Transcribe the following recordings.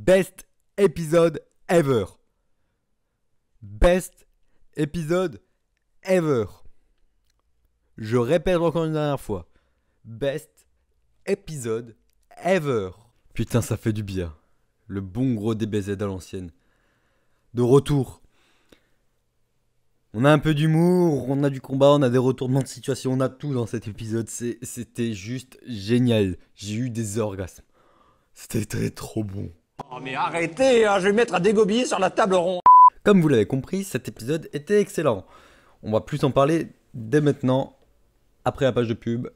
Best épisode ever. Best épisode ever. Je répète encore une dernière fois. Best épisode ever. Putain, ça fait du bien. Le bon gros DBZ à l'ancienne. De retour. On a un peu d'humour, on a du combat, on a des retournements de situation, on a tout dans cet épisode. C'était juste génial. J'ai eu des orgasmes. C'était trop bon. Oh mais arrêtez, hein, je vais mettre un dégobillé sur la table ronde. Comme vous l'avez compris, cet épisode était excellent. On va plus en parler dès maintenant. Après la page de pub,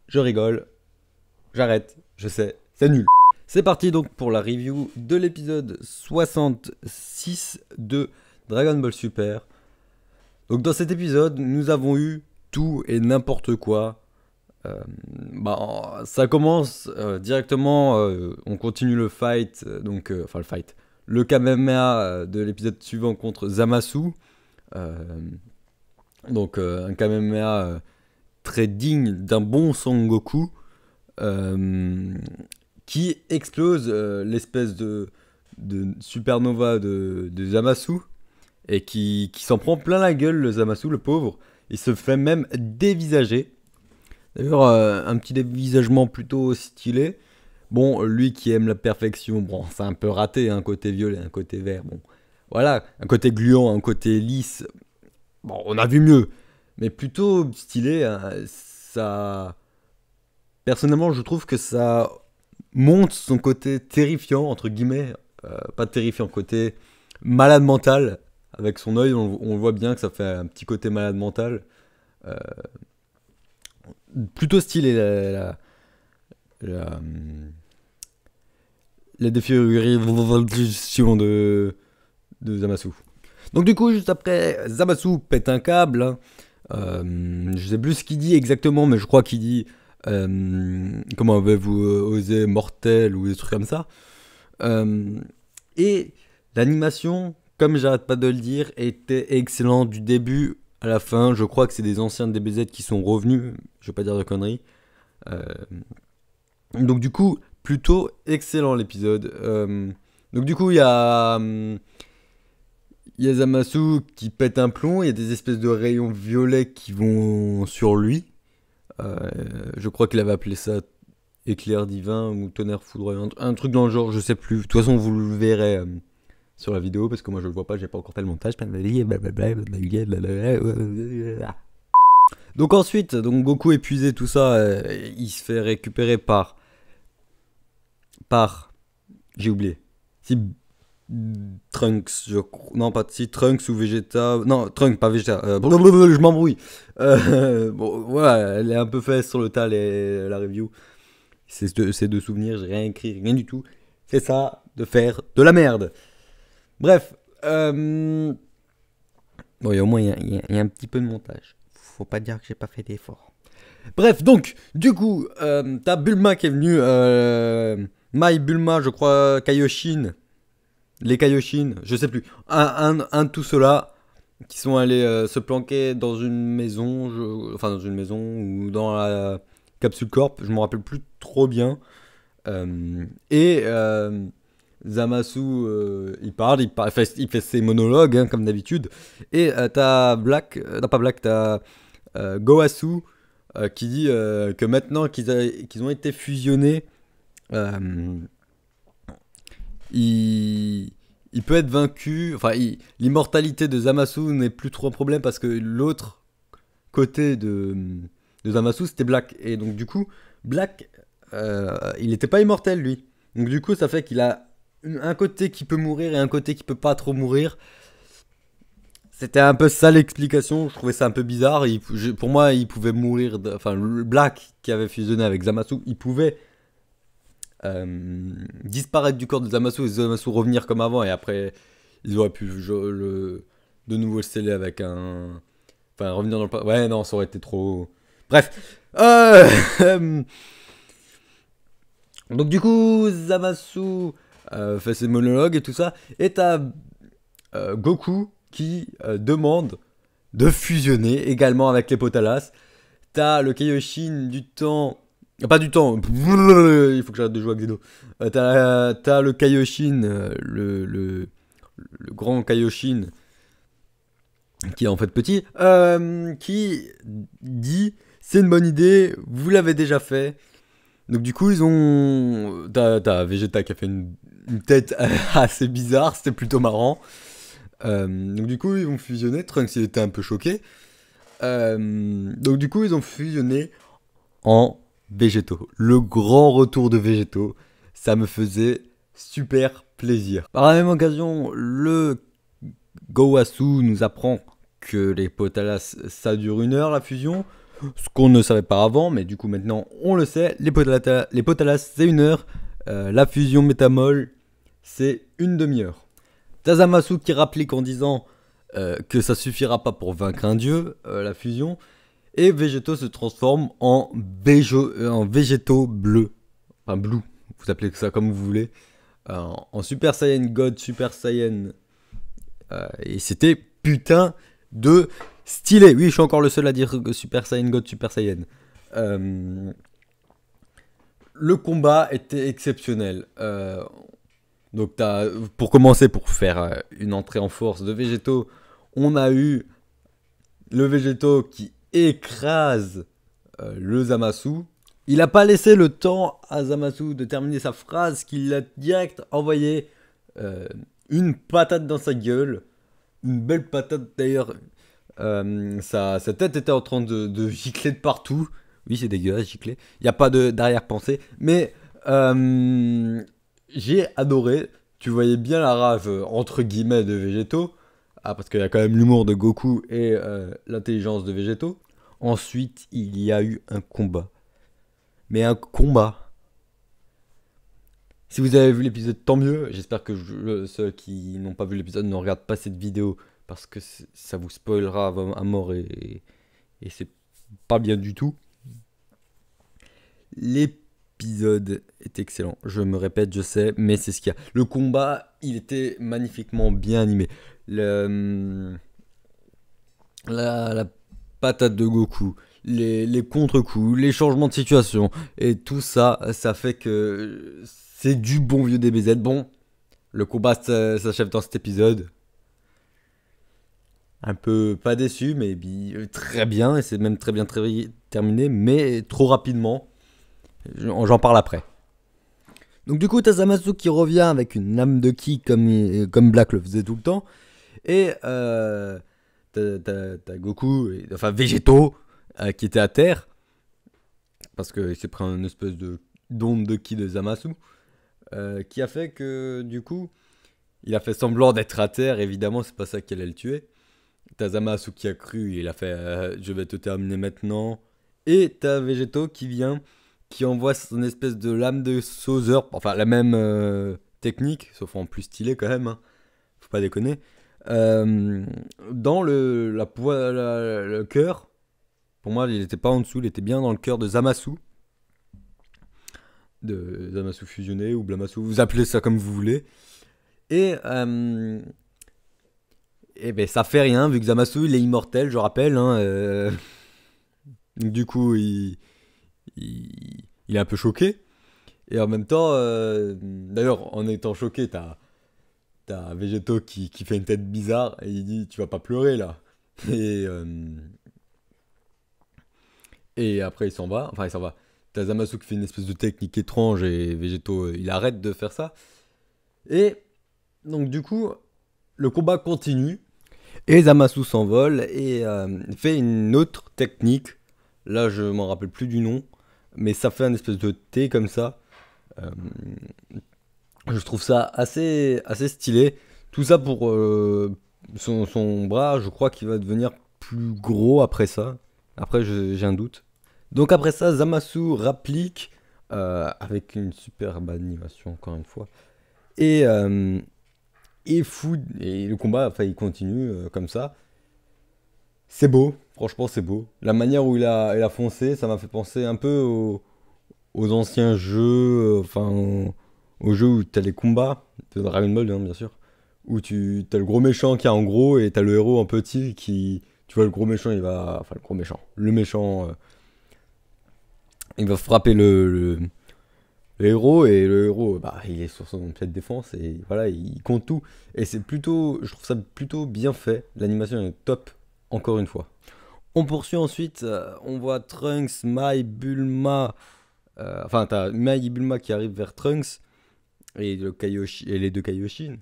je rigole, j'arrête, je sais, c'est nul. C'est parti donc pour la review de l'épisode 66 de Dragon Ball Super. Donc dans cet épisode, nous avons eu tout et n'importe quoi. Ça commence directement, on continue le fight, le Kamehameha de l'épisode suivant contre Zamasu. Un Kamehameha très digne d'un bon Son Goku, qui explose l'espèce de supernova de Zamasu, et qui s'en prend plein la gueule, le Zamasu, le pauvre. Il se fait même dévisager. D'ailleurs, un petit dévisagement plutôt stylé. Bon, lui qui aime la perfection, bon, c'est un peu raté, un côté violet, un côté vert, bon. Voilà, un côté gluant, un côté lisse. Bon, on a vu mieux. Mais plutôt stylé, hein, ça... Personnellement, je trouve que ça monte son côté terrifiant, entre guillemets. Pas terrifiant, côté malade mental. Avec son œil, on voit bien que ça fait un petit côté malade mental. Plutôt stylé la défiguration de Zamasu. Donc du coup, juste après, Zamasu pète un câble. Je sais plus ce qu'il dit exactement, mais je crois qu'il dit comment avez-vous osé mortel ou des trucs comme ça. Et l'animation, comme j'arrête pas de le dire, était excellente du début à la fin. Je crois que c'est des anciens DBZ qui sont revenus, je vais pas dire de conneries. Donc du coup, plutôt excellent l'épisode. Donc du coup, il y a Zamasu qui pète un plomb, il y a des espèces de rayons violets qui vont sur lui. Je crois qu'il avait appelé ça éclair divin ou tonnerre foudroyant, un truc dans le genre, je sais plus. De toute façon, vous le verrez sur la vidéo, parce que moi je le vois pas, j'ai pas encore fait le montage. Donc ensuite, Goku épuisé, tout ça, il se fait récupérer par j'ai oublié. Si Trunks, non pas si Trunks ou Vegeta, non Trunks pas Vegeta, je m'embrouille. Bon voilà, elle est un peu faite sur le tas la review. C'est de souvenirs, j'ai rien écrit, rien du tout. C'est ça, de faire de la merde. Bref, bon, et au moins il y a un petit peu de montage. Faut pas dire que j'ai pas fait d'effort. Bref, donc, du coup, t'as Bulma qui est venu, Mai, Bulma, je crois, Kaioshin, les Kaioshin, je sais plus, un de tout cela, qui sont allés se planquer dans une maison, dans une maison ou dans la Capsule Corp, je me rappelle plus trop bien. Zamasu, il fait ses monologues, hein, comme d'habitude. Et t'as t'as Goasu qui dit que maintenant qu'ils ont été fusionnés, il peut être vaincu. Enfin, l'immortalité de Zamasu n'est plus trop un problème parce que l'autre côté de Zamasu, c'était Black. Et donc, du coup, Black, il n'était pas immortel, lui. Donc, du coup, ça fait qu'il a un côté qui peut mourir et un côté qui peut pas trop mourir. C'était un peu ça l'explication. Je trouvais ça un peu bizarre. Pour moi, il pouvait mourir. Le Black qui avait fusionné avec Zamasu, il pouvait disparaître du corps de Zamasu et Zamasu revenir comme avant. Et après, ils auraient pu de nouveau le sceller avec un. Enfin, revenir dans le. Ouais, non, ça aurait été trop. Bref. Donc, du coup, Zamasu fait ses monologues et tout ça. Et t'as Goku qui demande de fusionner également avec les Potalas. T'as le Kaioshin du temps Pas du temps. Il faut que j'arrête de jouer avec Xeno. T'as le Kaioshin, le grand Kaioshin, qui est en fait petit, qui dit c'est une bonne idée, vous l'avez déjà fait. Donc du coup ils ont... T'as Vegeta qui a fait une tête assez bizarre, c'était plutôt marrant. Donc du coup ils vont fusionner, Trunks il était un peu choqué. Donc du coup ils ont fusionné en Végétaux. Le grand retour de Végétaux, ça me faisait super plaisir. Par la même occasion, le Gowasu nous apprend que les Potalas, ça dure 1 heure la fusion. Ce qu'on ne savait pas avant, mais du coup maintenant on le sait. Les Potalas c'est 1 heure. La fusion métamol, c'est une demi-heure. Tazamasu qui rapplique en disant que ça suffira pas pour vaincre un dieu, la fusion. Et Végétaux se transforme en végétaux bleus. Enfin, blue. Vous appelez ça comme vous voulez. En Super Saiyan God, Super Saiyan. Et c'était putain de stylé. Oui, je suis encore le seul à dire Super Saiyan God, Super Saiyan. Le combat était exceptionnel. Donc, pour commencer, pour faire une entrée en force de Végétaux, on a eu le Végétaux qui écrase le Zamasu. Il n'a pas laissé le temps à Zamasu de terminer sa phrase, qu'il a direct envoyé une patate dans sa gueule. Une belle patate d'ailleurs. Sa tête était en train de gicler de partout. Oui, c'est dégueulasse, gicler. Il n'y a pas d'arrière-pensée. Mais j'ai adoré. Tu voyais bien la rage entre guillemets de Végétaux. Ah, parce qu'il y a quand même l'humour de Goku et l'intelligence de Végétaux. Ensuite, il y a eu un combat. Mais un combat. Si vous avez vu l'épisode, tant mieux. J'espère que ceux qui n'ont pas vu l'épisode ne regardent pas cette vidéo. Parce que ça vous spoilera à mort et c'est pas bien du tout. L'épisode est excellent. Je me répète, je sais, mais c'est ce qu'il y a. Le combat, il était magnifiquement bien animé. La patate de Goku, les contre-coups, les changements de situation, et tout ça, ça fait que c'est du bon vieux DBZ. Bon, le combat s'achève dans cet épisode. Un peu pas déçu, mais très bien, et c'est même très bien terminé, mais trop rapidement. J'en parle après. Donc du coup, t'as Zamasu qui revient avec une lame de ki comme Black le faisait tout le temps. Et t'as Goku, enfin Végétaux, qui était à terre. Parce qu'il s'est pris une espèce d'onde de ki de Zamasu. Qui a fait que du coup, il a fait semblant d'être à terre. Évidemment, c'est pas ça qui allait le tuer. T'as Zamasu qui a cru, il a fait je vais te terminer maintenant. Et t'as Végétaux qui vient, qui envoie son espèce de lame de Sauzer. Enfin, la même technique, sauf en plus stylé quand même. Hein. Faut pas déconner. Dans le cœur. Pour moi, il était pas en dessous, il était bien dans le cœur de Zamasu. De Zamasu fusionné ou Blamasu, vous appelez ça comme vous voulez. Et ben ça fait rien, vu que Zamasu il est immortel, je rappelle. Hein, du coup, il est un peu choqué. Et en même temps, d'ailleurs, en étant choqué, t'as Végétaux qui fait une tête bizarre et il dit tu vas pas pleurer là. Et après il s'en va. Enfin il s'en va. T'as Zamasu qui fait une espèce de technique étrange et Végétaux il arrête de faire ça. Et donc du coup le combat continue. Et Zamasu s'envole et fait une autre technique. Là je m'en rappelle plus du nom. Mais ça fait un espèce de T comme ça. Je trouve ça assez stylé. Tout ça pour son bras, je crois qu'il va devenir plus gros après ça. Après, j'ai un doute. Donc après ça, Zamasu rapplique avec une superbe animation, encore une fois. Et fou. Et le combat, enfin, il continue comme ça. C'est beau, franchement, c'est beau. La manière où il a foncé, ça m'a fait penser un peu aux anciens jeux, enfin aux jeux où t'as les combats de Dragon Ball, hein, bien sûr, où t'as le gros méchant qui est en gros et t'as le héros en petit qui, tu vois, le gros méchant, il va, enfin le gros méchant, le méchant Il va frapper le héros, et le héros, bah, il est sur son pied de défense, et voilà, il compte tout. Et c'est plutôt, je trouve ça plutôt bien fait. L'animation est top, encore une fois. On poursuit ensuite, on voit Trunks, Mai, Bulma. Enfin, t'as Mai et Bulma qui arrivent vers Trunks et, et les deux Kaioshin.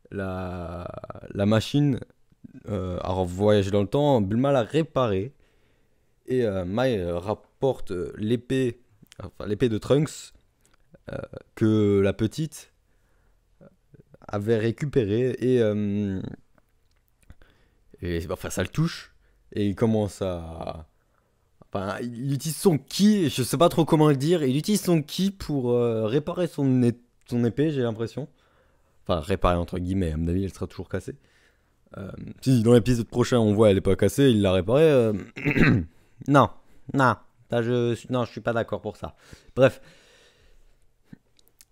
La, la machine a voyagé dans le temps, Bulma l'a réparée. Et Mai rapporte l'épée, enfin, l'épée de Trunks que la petite avait récupérée. Et enfin, ça le touche. Et il commence à. Enfin, il utilise son ki, je sais pas trop comment le dire, il utilise son ki pour réparer son épée, j'ai l'impression. Enfin, réparer entre guillemets, à mon avis, elle sera toujours cassée. Si dans l'épisode prochain on voit elle est pas cassée, il l'a réparée. Non, non, non, je suis pas d'accord pour ça. Bref,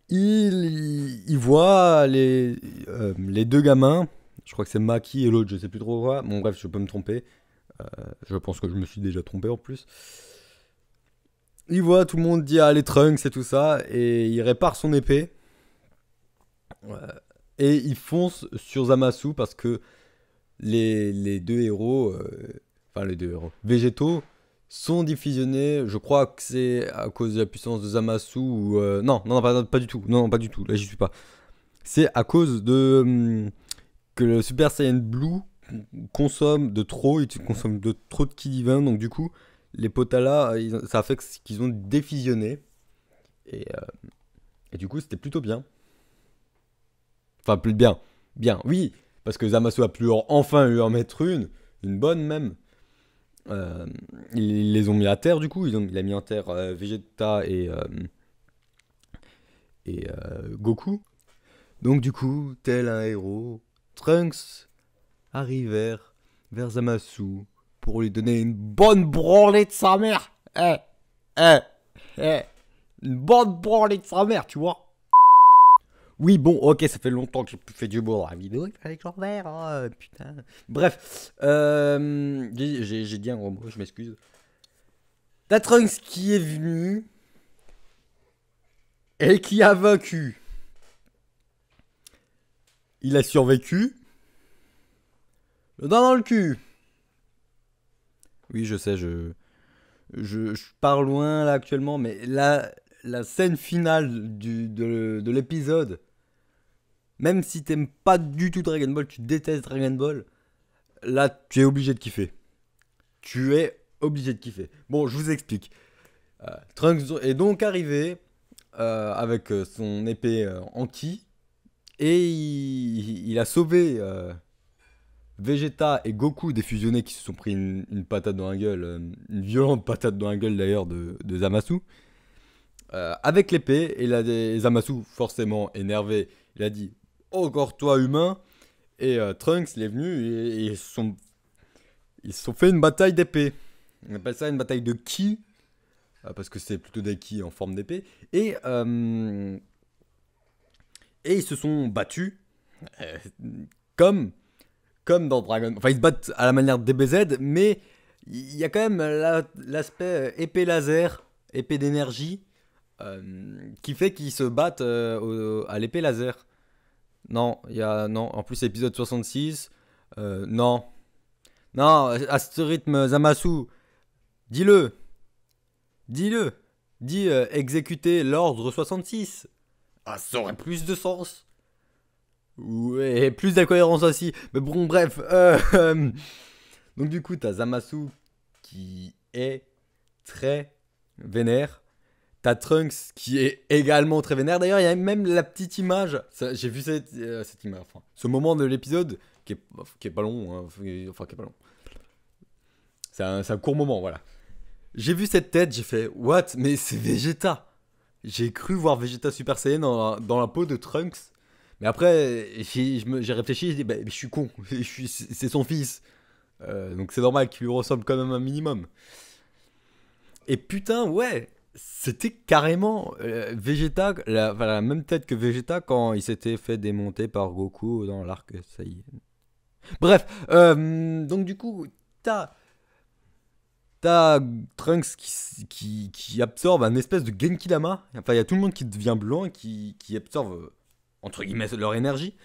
il voit les deux gamins, je crois que c'est Maki et l'autre, je sais plus trop quoi. Bon, bref, je peux me tromper. Je pense que je me suis déjà trompé en plus. Il voit tout le monde dit les Trunks et tout ça, et il répare son épée. Et il fonce sur Zamasu parce que les deux héros, enfin les deux héros, végétaux, sont diffusionnés. Je crois que c'est à cause de la puissance de Zamasu ou non, non, pas du tout. Non, pas du tout. Là, j'y suis pas. C'est à cause de que le Super Saiyan Blue consomme de trop, il consomme de trop de ki divin, donc du coup, les Potala, ça a fait qu'ils ont défusionné. Et du coup, c'était plutôt bien. Enfin, plus bien. Bien, oui, parce que Zamasu a pu enfin lui en mettre une bonne même. Ils les ont mis à terre du coup, il a mis en terre Vegeta et Goku. Donc du coup, tel un héros, Trunks arrivèrent vers Zamasu pour lui donner une bonne branlée de sa mère. Eh, eh, une bonne branlée de sa mère, tu vois. Oui, bon, ok, ça fait longtemps que j'ai plus fait du beau dans la vidéo, il fallait que j'en revienne, hein, putain. Bref, j'ai dit un gros mot, je m'excuse. T'as Trunks qui est venu et qui a vaincu. Il a survécu. Le doigt dans le cul. Oui, je sais, je pars loin là actuellement, mais la scène finale de l'épisode, même si t'aimes pas du tout Dragon Ball, tu détestes Dragon Ball, là tu es obligé de kiffer. Tu es obligé de kiffer. Bon, je vous explique. Trunks est donc arrivé avec son épée en ki et il a sauvé Vegeta et Goku des fusionnés qui se sont pris une patate dans la gueule, une violente patate dans la gueule d'ailleurs de Zamasu. Avec l'épée, et Zamasu, forcément énervé, il a dit encore toi humain. Et Trunks, il est venu et ils se sont fait une bataille d'épée. On appelle ça une bataille de ki, parce que c'est plutôt des ki en forme d'épée. Et ils se sont battus euh, comme dans Dragon. Enfin, ils se battent à la manière de DBZ, mais il y a quand même l'aspect épée laser, épée d'énergie, qui fait qu'ils se battent à l'épée laser. Non, non. En plus, épisode 66. Non. Non, à ce rythme, Zamasu, dis-le. Dis-le. Dis exécuter l'ordre 66. Ah, ça aurait plus de sens. Ouais, plus d'incohérence aussi. Mais bon, bref. Donc, du coup, t'as Zamasu qui est très vénère. T'as Trunks qui est également très vénère. D'ailleurs, il y a même la petite image. J'ai vu cette image. Enfin, ce moment de l'épisode qui est pas long. Hein, enfin, qui est pas long. C'est un court moment, voilà. J'ai vu cette tête, j'ai fait what? Mais c'est Vegeta. J'ai cru voir Vegeta Super Saiyan dans la peau de Trunks. Mais après, j'ai réfléchi, j'ai dit, bah, je suis con. C'est son fils. Donc c'est normal qu'il lui ressemble quand même un minimum. Et putain, ouais, c'était carrément Vegeta, la même tête que Vegeta quand il s'était fait démonter par Goku dans l'arc. Ça y est. Bref, donc du coup, t'as t'as Trunks qui absorbe un espèce de Genki Dama. Enfin, il y a tout le monde qui devient blanc et qui absorbe, entre guillemets, leur énergie.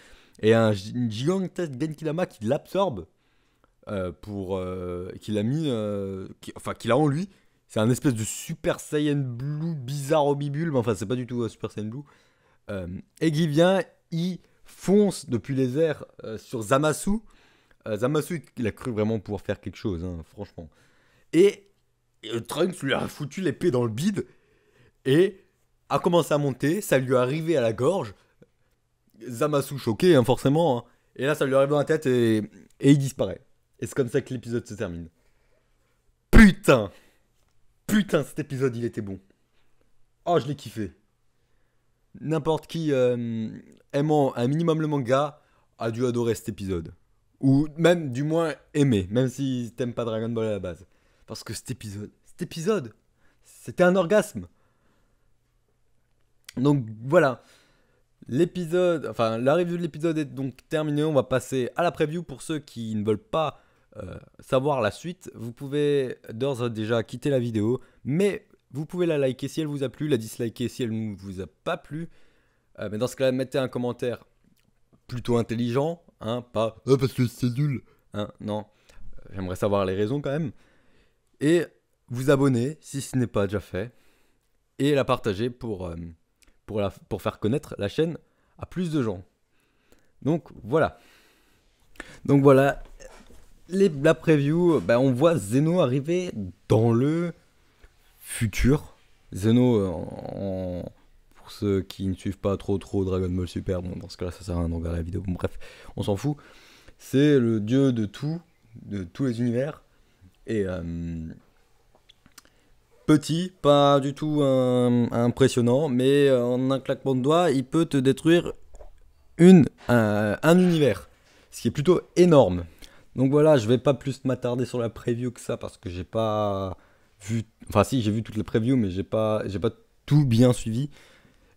Et une gigantesque Genki Dama qui l'absorbe qu'il a mis, qu'il a en lui. C'est un espèce de Super Saiyan Blue bizarre au bibule, mais enfin c'est pas du tout Super Saiyan Blue. Et qui vient, il fonce depuis les airs sur Zamasu. Zamasu, il a cru vraiment pouvoir faire quelque chose, hein, franchement. Et Trunks lui a foutu l'épée dans le bide et a commencé à monter. Ça lui est arrivé à la gorge. Zamasu choqué, hein, forcément. Hein. Et là, ça lui arrive dans la tête et il disparaît. Et c'est comme ça que l'épisode se termine. Putain! Putain, cet épisode, il était bon. Oh, je l'ai kiffé. N'importe qui aimant un minimum le manga a dû adorer cet épisode. Ou même, du moins, aimer. Même si t'aimes pas Dragon Ball à la base. Parce que cet épisode, c'était un orgasme. Donc, voilà. La review de l'épisode est donc terminée. On va passer à la preview. Pour ceux qui ne veulent pas savoir la suite, vous pouvez d'ores et déjà quitter la vidéo, mais vous pouvez la liker si elle vous a plu, la disliker si elle ne vous a pas plu. Mais dans ce cas-là, mettez un commentaire plutôt intelligent, hein, pas parce que c'est nul, hein, non. J'aimerais savoir les raisons quand même. Et vous abonner si ce n'est pas déjà fait, et la partager pour faire connaître la chaîne à plus de gens. Donc voilà. La preview, on voit Zeno arriver dans le futur. Zeno, pour ceux qui ne suivent pas trop Dragon Ball Super, bon, dans ce cas-là, ça sert à rien de regarder la vidéo. Bon, bref, on s'en fout. C'est le dieu de tous les univers. Et petit, pas du tout impressionnant, mais en un claquement de doigts, il peut te détruire un univers. Ce qui est plutôt énorme. Donc voilà, je vais pas plus m'attarder sur la preview que ça parce que j'ai pas vu. Enfin, si, j'ai vu toutes les previews, mais j'ai pas tout bien suivi.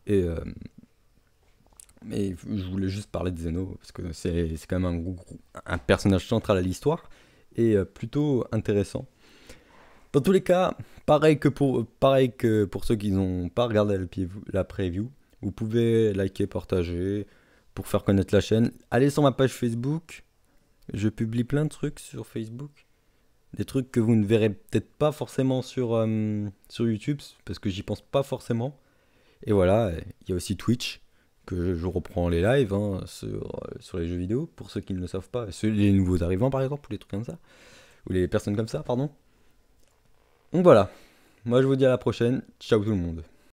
Mais je voulais juste parler de Zeno parce que c'est quand même un personnage central à l'histoire et plutôt intéressant. Dans tous les cas, pareil que pour ceux qui n'ont pas regardé la preview, vous pouvez liker, partager pour faire connaître la chaîne. Allez sur ma page Facebook. Je publie plein de trucs sur Facebook. Des trucs que vous ne verrez peut-être pas forcément sur YouTube, parce que j'y pense pas forcément. Et voilà, il y a aussi Twitch, que je reprends les lives sur les jeux vidéo, pour ceux qui ne le savent pas. Les nouveaux arrivants par exemple, ou les trucs comme ça. Ou les personnes comme ça, pardon. Donc voilà, moi je vous dis à la prochaine. Ciao tout le monde.